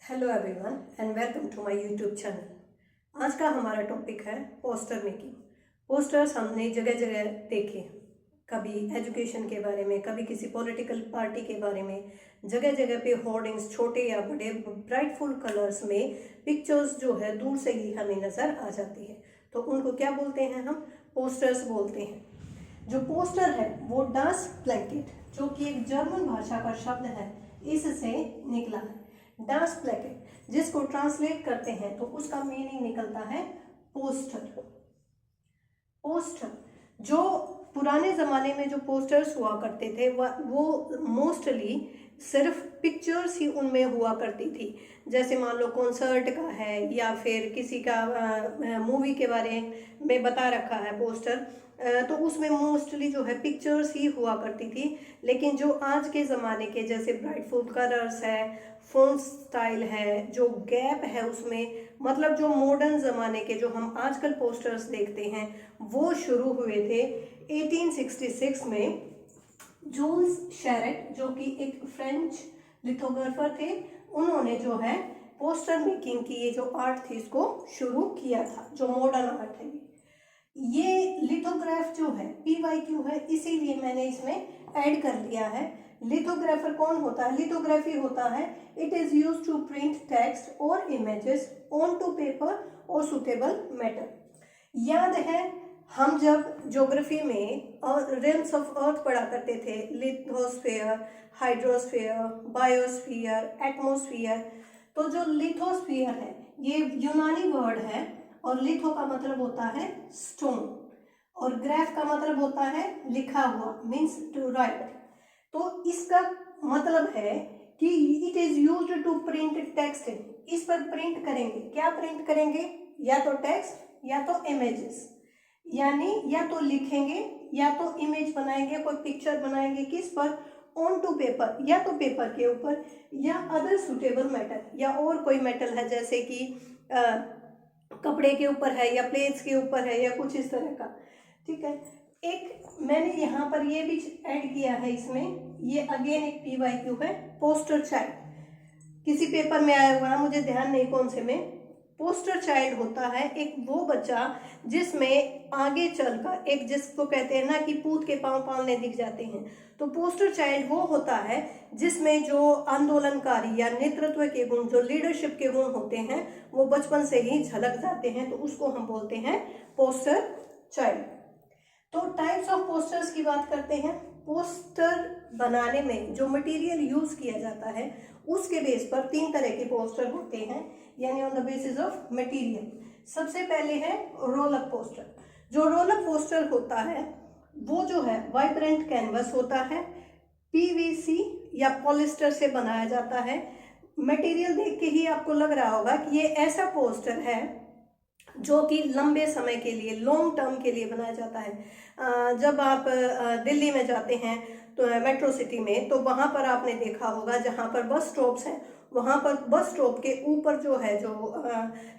Hello everyone and welcome to my YouTube channel. आज का हमारा टॉपिक है पोस्टर मेकिंग। पोस्टर्स हमने जगह जगह देखे, कभी एजुकेशन के बारे में, कभी किसी पॉलिटिकल पार्टी के बारे में। जगह जगह पे होर्डिंग्स छोटे या बड़े ब्राइटफुल कलर्स में पिक्चर्स जो है दूर से ही हमें नज़र आ जाती है, तो उनको क्या बोलते हैं? हम पोस्टर्स बोलते हैं। जो पोस्टर है वो डास प्लैकेट, जो कि एक जर्मन भाषा का शब्द है, इससे निकला है। डास प्लैकेट जिसको ट्रांसलेट करते हैं तो उसका मीनिंग निकलता है पोस्टर। पोस्टर जो पुराने ज़माने में जो पोस्टर्स हुआ करते थे वो मोस्टली सिर्फ पिक्चर्स ही उनमें हुआ करती थी। जैसे मान लो कॉन्सर्ट का है या फिर किसी का मूवी के बारे में बता रखा है पोस्टर, तो उसमें मोस्टली जो है पिक्चर्स ही हुआ करती थी। लेकिन जो आज के ज़माने के जैसे ब्राइटफुल कलर्स है, फ़ॉन्ट स्टाइल है, जो गैप है उसमें, मतलब जो मॉडर्न ज़माने के जो हम आजकल पोस्टर्स देखते हैं वो शुरू हुए थे 1866 में। जूल्स शेरेट जो कि एक फ्रेंच लिथोग्राफर थे, उन्होंने जो है पोस्टर मेकिंग की ये जो आर्ट थी इसको शुरू किया था, जो मॉडर्न आर्ट है। ये लिथोग्राफ जो है PYQ है, इसीलिए मैंने इसमें ऐड कर लिया है। लिथोग्राफर कौन होता है? लिथोग्राफी होता है it is use to print text और इमेजेस ऑन टू पेपर और सुटेबल मैटर। याद है हम जब ज्योग्राफी में रिम्स ऑफ अर्थ पढ़ा करते थे, लिथोस्फीयर, हाइड्रोस्फीयर, बायोस्फीयर, एटमोस्फीयर, तो जो लिथोस्फीयर है ये यूनानी वर्ड है और लिथो का मतलब होता है स्टोन और ग्राफ का मतलब होता है लिखा हुआ, मीन्स टू राइट। तो इसका मतलब है कि it is used to print text. इस पर प्रिंट करेंगे, क्या प्रिंट करेंगे? या तो टेक्स्ट या तो इमेजेस, यानी या तो लिखेंगे या तो इमेज बनाएंगे, कोई पिक्चर बनाएंगे। किस पर? ऑन टू पेपर, या तो पेपर के ऊपर या अदर सुटेबल मेटल, या और कोई मेटल है जैसे कि कपड़े के ऊपर है या प्लेट्स के ऊपर है या कुछ इस तरह का। ठीक है, एक मैंने यहाँ पर ये भी ऐड किया है इसमें, ये अगेन एक PYQ है, पोस्टर चाइल्ड। किसी पेपर में आया हुआ है, मुझे ध्यान नहीं कौन से में। पोस्टर चाइल्ड होता है एक वो बच्चा जिसमें आगे चलकर एक, जिसको कहते हैं ना कि पूत के पांव पालने दिख जाते हैं, तो पोस्टर चाइल्ड वो होता है जिसमें जो आंदोलनकारी या नेतृत्व के गुण, जो लीडरशिप के गुण होते हैं वो बचपन से ही झलक जाते हैं, तो उसको हम बोलते हैं पोस्टर चाइल्ड। तो टाइप्स ऑफ पोस्टर्स की बात करते हैं। पोस्टर बनाने में जो मटेरियल यूज किया जाता है उसके बेस पर 3 तरह के पोस्टर होते हैं, यानी on the basis of material. सबसे पहले है रोल अप पोस्टर। जो रोल अप पोस्टर होता है वो जो है वाइब्रेंट कैनवस होता है, PVC या पॉलिस्टर से बनाया जाता है। मटेरियल देख के ही आपको लग रहा होगा कि ये ऐसा पोस्टर है जो कि लंबे समय के लिए, लॉन्ग टर्म के लिए बनाया जाता है। जब आप दिल्ली में जाते हैं तो मेट्रो सिटी में, तो वहाँ पर आपने देखा होगा जहाँ पर बस स्टॉप्स हैं, वहाँ पर बस स्टॉप के ऊपर जो है, जो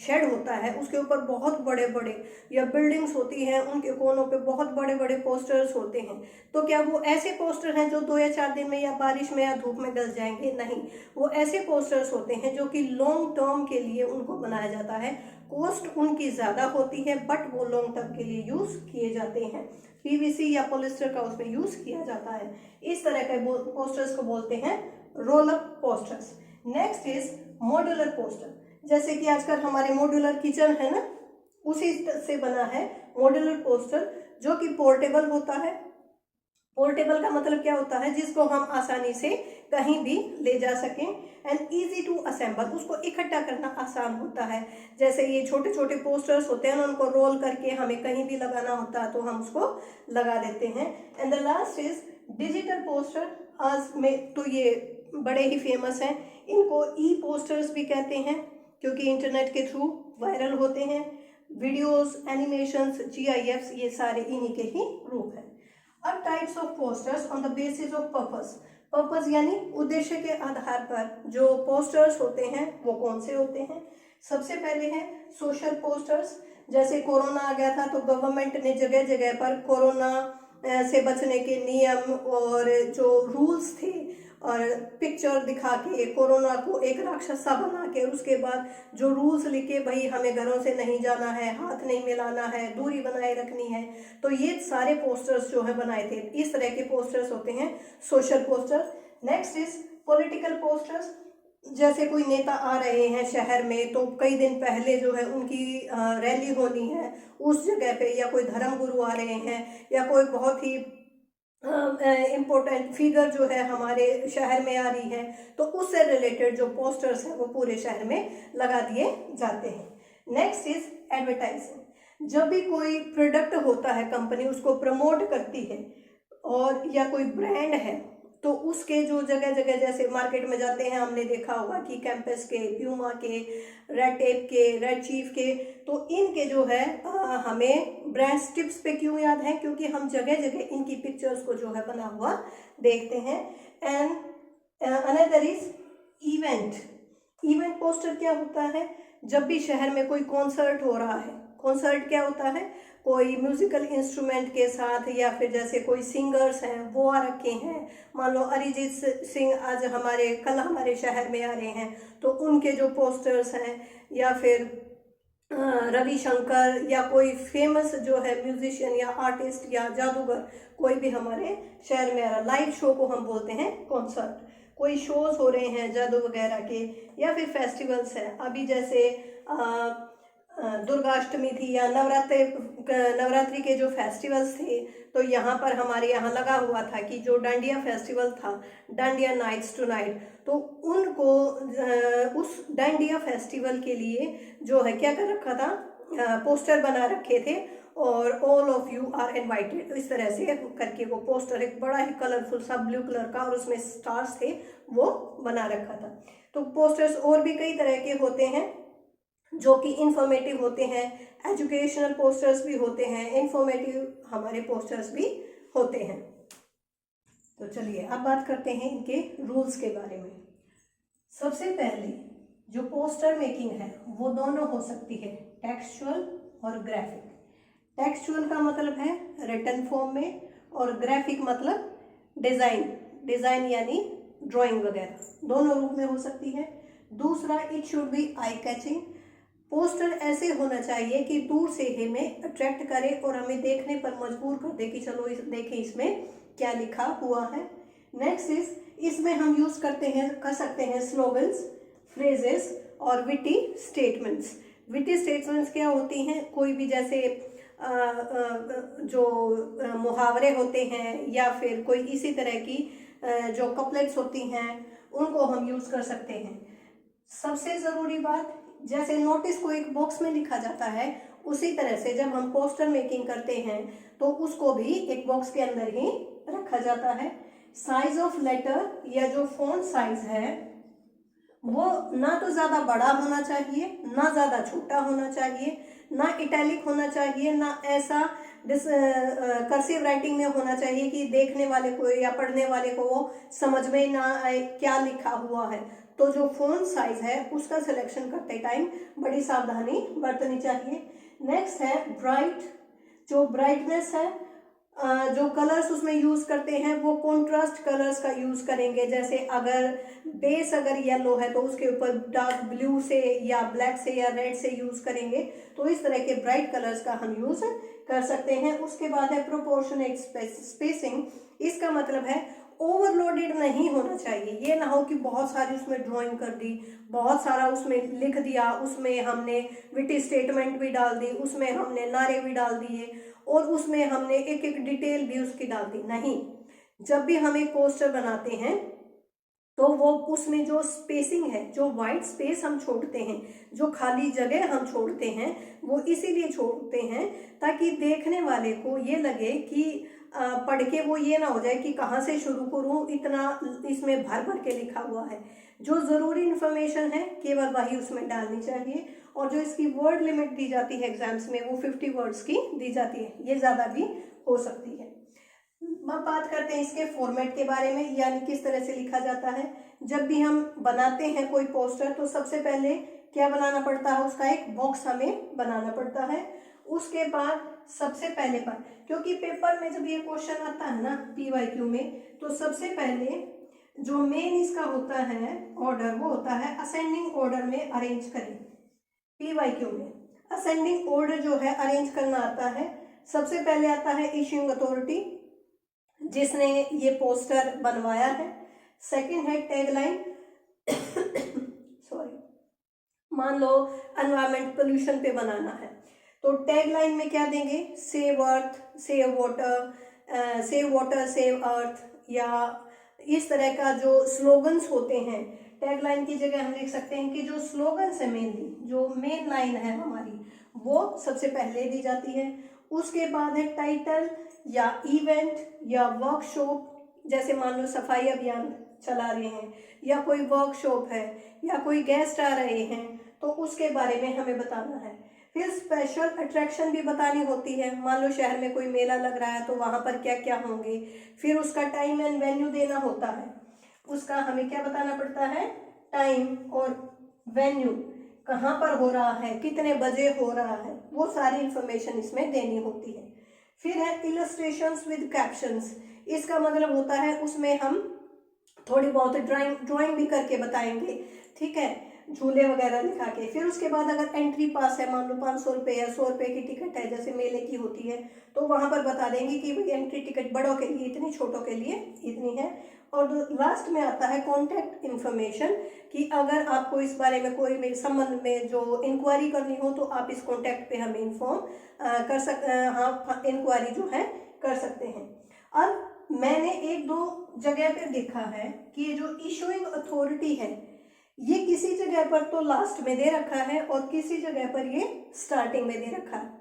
शेड होता है उसके ऊपर बहुत बड़े बड़े, या बिल्डिंग्स होती हैं उनके कोनों पे बहुत बड़े बड़े पोस्टर्स होते हैं। तो क्या वो ऐसे पोस्टर हैं जो 2 या 4 दिन में या बारिश में या धूप में गल जाएंगे? नहीं, वो ऐसे पोस्टर्स होते हैं जो कि लॉन्ग टर्म के लिए उनको बनाया जाता है। कॉस्ट उनकी ज़्यादा होती है बट वो लॉन्ग टर्म के लिए यूज़ किए जाते हैं। PVC या पॉलिस्टर का उसमें यूज़ किया जाता है। इस तरह के पोस्टर्स को बोलते हैं roll up posters. Next is modular poster. जैसे कि आजकल हमारे मॉड्यूलर किचन है ना, उसी से बना है मॉड्यूलर पोस्टर, जो कि पोर्टेबल होता है। पोर्टेबल का मतलब क्या होता है? जिसको हम आसानी से कहीं भी ले जा सकें, एंड इजी टू असेंबल, उसको इकट्ठा करना आसान होता है। जैसे ये छोटे छोटे पोस्टर्स होते हैं, उनको रोल करके हमें कहीं भी लगाना होता है तो हम उसको लगा देते हैं। And the last is digital poster. आज में तो ये बड़े ही फेमस हैं, इनको पोस्टर्स भी कहते हैं क्योंकि इंटरनेट के थ्रू वायरल होते हैं। वीडियोस, एनिमेशंस, GIFs, ये सारे इन्हीं के ही रूप हैं। अब types of posters on the basis of purpose. Purpose यानी उद्देश्य के आधार पर जो पोस्टर्स होते हैं वो कौन से होते हैं? सबसे पहले है सोशल पोस्टर्स। जैसे कोरोना आ गया था तो गवर्नमेंट ने जगह जगह पर कोरोना से बचने के नियम और जो रूल्स थे और पिक्चर दिखा के कोरोना को एक राक्षस सा बना के उसके बाद जो रूल्स लिखे, भाई हमें घरों से नहीं जाना है, हाथ नहीं मिलाना है, दूरी बनाए रखनी है, तो ये सारे पोस्टर्स जो है बनाए थे। इस तरह के पोस्टर्स होते हैं social posters. Next is political posters. जैसे कोई नेता आ रहे हैं शहर में, तो कई दिन पहले जो है उनकी रैली होनी है उस जगह पे, या कोई धर्म गुरु आ रहे हैं, या कोई बहुत ही इम्पोर्टेंट फिगर जो है हमारे शहर में आ रही है, तो उससे रिलेटेड जो पोस्टर्स हैं वो पूरे शहर में लगा दिए जाते हैं। Next is advertising. जब भी कोई प्रोडक्ट होता है, कंपनी उसको प्रमोट करती है, और या कोई ब्रांड है, तो उसके जो जगह जगह जैसे मार्केट में जाते हैं, हमने देखा होगा कि कैंपस के, प्यूमा के, रेड टेप के, रेड चीफ के, तो इनके जो है हमें ब्रांड टिप्स पे क्यों याद है, क्योंकि हम जगह जगह इनकी पिक्चर्स को जो है बना हुआ देखते हैं। And another is event. Event poster क्या होता है, जब भी शहर में कोई कॉन्सर्ट हो रहा है, कॉन्सर्ट क्या होता है, कोई म्यूजिकल इंस्ट्रूमेंट के साथ, या फिर जैसे कोई सिंगर्स हैं वो आ रखे हैं, मान लो अरिजीत सिंह आज कल हमारे शहर में आ रहे हैं, तो उनके जो पोस्टर्स हैं, या फिर रविशंकर, या कोई फेमस जो है म्यूजिशियन या आर्टिस्ट या जादूगर कोई भी हमारे शहर में आ रहा, लाइव शो को हम बोलते हैं कॉन्सर्ट। कोई शोज हो रहे हैं जादू वगैरह के, या फिर फेस्टिवल्स हैं, अभी जैसे दुर्गाष्टमी थी, या नवरात्रि के जो फेस्टिवल्स थे, तो यहाँ पर हमारे यहाँ लगा हुआ था कि जो डांडिया फेस्टिवल था, डांडिया नाइट्स टू नाइट, तो उनको उस डांडिया फेस्टिवल के लिए जो है क्या कर रखा था, पोस्टर बना रखे थे, और all of you are invited, इस तरह से करके वो पोस्टर एक बड़ा ही कलरफुल सा ब्लू कलर का, और उसमें स्टार्स थे, वो बना रखा था। तो पोस्टर्स और भी कई तरह के होते हैं जो कि इंफॉर्मेटिव होते हैं, एजुकेशनल पोस्टर्स भी होते हैं, इंफॉर्मेटिव हमारे पोस्टर्स भी होते हैं। तो चलिए अब बात करते हैं इनके रूल्स के बारे में। सबसे पहले जो पोस्टर मेकिंग है वो दोनों हो सकती है, टेक्सचुअल और ग्राफिक। टेक्सचुअल का मतलब है रिटन फॉर्म में, और ग्राफिक मतलब डिज़ाइन यानी ड्राइंग वगैरह, दोनों रूप में हो सकती है। दूसरा, it should be eye catching. Poster ऐसे होना चाहिए कि दूर से हमें अट्रैक्ट करे और हमें देखने पर मजबूर कर दे कि चलो देखें इसमें क्या लिखा हुआ है। नेक्स्ट इज, इसमें हम यूज कर सकते हैं स्लोगन्स, फ्रेजेस और विटी स्टेटमेंट्स। विटी स्टेटमेंट्स क्या होती हैं, कोई भी जैसे जो मुहावरे होते हैं, या फिर कोई इसी तरह की जो कपलेट्स होती हैं, उनको हम यूज कर सकते हैं। सबसे ज़रूरी बात, जैसे नोटिस को एक बॉक्स में लिखा जाता है, उसी तरह से जब हम पोस्टर मेकिंग करते हैं तो उसको भी एक बॉक्स के अंदर ही रखा जाता है। साइज ऑफ लेटर या जो फॉन्ट साइज है वो ना तो ज़्यादा बड़ा होना चाहिए, ना ज़्यादा छोटा होना चाहिए, ना इटैलिक होना चाहिए, ना ऐसा कर्सिव राइटिंग में होना चाहिए कि देखने वाले को या पढ़ने वाले को वो समझ में ना आए क्या लिखा हुआ है। तो जो फॉन्ट साइज है उसका सिलेक्शन करते टाइम बड़ी सावधानी बरतनी चाहिए। नेक्स्ट है ब्राइट। जो ब्राइटनेस है, जो कलर्स उसमें यूज करते हैं वो कॉन्ट्रास्ट कलर्स का यूज करेंगे। जैसे अगर येलो है तो उसके ऊपर डार्क ब्लू से या ब्लैक से या रेड से यूज करेंगे। तो इस तरह के ब्राइट कलर्स का हम यूज कर सकते हैं। उसके बाद है प्रोपोर्शनेट स्पेसिंग। इसका मतलब है ओवरलोडेड नहीं होना चाहिए। ये ना हो कि बहुत सारी उसमें ड्राइंग कर दी, बहुत सारा उसमें लिख दिया, उसमें हमने विटी स्टेटमेंट भी डाल दी, उसमें हमने नारे भी डाल दिए और उसमें हमने एक एक डिटेल भी उसकी डाल दी। नहीं, जब भी हम एक पोस्टर बनाते हैं तो वो उसमें जो स्पेसिंग है, जो वाइट स्पेस हम छोड़ते हैं, जो खाली जगह हम छोड़ते हैं, वो इसीलिए छोड़ते हैं ताकि देखने वाले को ये लगे कि पढ़ के वो ये ना हो जाए कि कहाँ से शुरू करूँ, इतना इसमें भर भर के लिखा हुआ है। जो ज़रूरी इन्फॉर्मेशन है केवल वही उसमें डालनी चाहिए। और जो इसकी वर्ड लिमिट दी जाती है एग्जाम्स में वो 50 वर्ड्स की दी जाती है, ये ज़्यादा भी हो सकती है। अब बात करते हैं इसके फॉर्मेट के बारे में, यानी किस तरह से लिखा जाता है। जब भी हम बनाते हैं कोई पोस्टर तो सबसे पहले क्या बनाना पड़ता है, उसका एक बॉक्स हमें बनाना पड़ता है। उसके बाद सबसे पहले पर, क्योंकि पेपर में जब ये क्वेश्चन आता है ना PYQ में, तो सबसे पहले जो मेन इसका होता है ऑर्डर, वो होता है असेंडिंग ऑर्डर में अरेंज करें। PYQ में असेंडिंग ऑर्डर जो है अरेंज करना आता है। सबसे पहले आता है इश्यूइंग अथॉरिटी, जिसने ये पोस्टर बनवाया है। सेकंड है टैगलाइन सॉरी, मान लो एनवायरमेंट पोल्यूशन पे बनाना है तो टैगलाइन में क्या देंगे, save earth, save water, save water save earth, या इस तरह का जो स्लोगन्स होते हैं। टैगलाइन की जगह हम लिख सकते हैं कि जो स्लोगन्स है, मेनली जो मेन लाइन है हमारी, वो सबसे पहले दी जाती है। उसके बाद है टाइटल या इवेंट या वर्कशॉप, जैसे मान लो सफाई अभियान चला रहे हैं या कोई वर्कशॉप है या कोई गेस्ट आ रहे हैं तो उसके बारे में हमें बताना है। फिर स्पेशल अट्रैक्शन भी बतानी होती है, मान लो शहर में कोई मेला लग रहा है तो वहाँ पर क्या क्या होंगे। फिर उसका टाइम एंड वेन्यू देना होता है, उसका हमें क्या बताना पड़ता है, टाइम और वेन्यू, कहाँ पर हो रहा है, कितने बजे हो रहा है, वो सारी इंफॉर्मेशन इसमें देनी होती है। फिर है इलस्ट्रेशंस विद कैप्शंस, इसका मतलब होता है उसमें हम थोड़ी बहुत ड्राइंग भी करके बताएंगे, ठीक है, झूले वगैरह दिखा के। फिर उसके बाद अगर एंट्री पास है, मान लो 500 रुपये या 100 रुपये की टिकट है जैसे मेले की होती है, तो वहाँ पर बता देंगे कि भाई एंट्री टिकट बड़ों के लिए इतनी, छोटों के लिए इतनी है। और लास्ट में आता है कॉन्टैक्ट इन्फॉर्मेशन, कि अगर आपको इस बारे में कोई मेरे संबंध में जो इंक्वायरी करनी हो तो आप इस कॉन्टैक्ट पे हमें इन्फॉर्म कर सकते, हाँ इंक्वायरी जो है कर सकते हैं। अब मैंने एक दो जगह पे देखा है कि ये जो इशूइंग अथॉरिटी है ये किसी जगह पर तो लास्ट में दे रखा है और किसी जगह पर ये स्टार्टिंग में दे रखा है।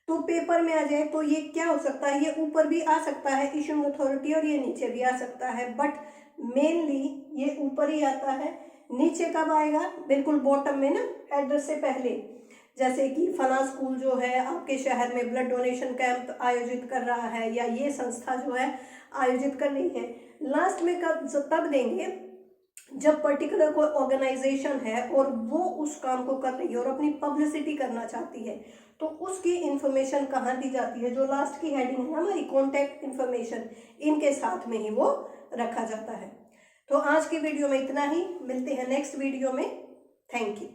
तो पेपर में आ जाए तो ये क्या हो सकता है, ये ऊपर भी आ सकता है इशूइंग अथॉरिटी और ये नीचे भी आ सकता है, बट मेनली ये ऊपर ही आता है। नीचे कब आएगा, बिल्कुल बॉटम में ना, एड्रेस से पहले, जैसे कि फला स्कूल जो है आपके शहर में ब्लड डोनेशन कैंप आयोजित कर रहा है या ये संस्था जो है आयोजित कर रही है। लास्ट में कब, तब देंगे जब पर्टिकुलर कोई ऑर्गेनाइजेशन है और वो उस काम को कर रही है और अपनी पब्लिसिटी करना चाहती है तो उसकी इंफॉर्मेशन कहाँ दी जाती है, जो लास्ट की हेडिंग है हमारी कॉन्टैक्ट इंफॉर्मेशन, इनके साथ में ही वो रखा जाता है। तो आज की वीडियो में इतना ही, मिलते हैं नेक्स्ट वीडियो में। Thank you.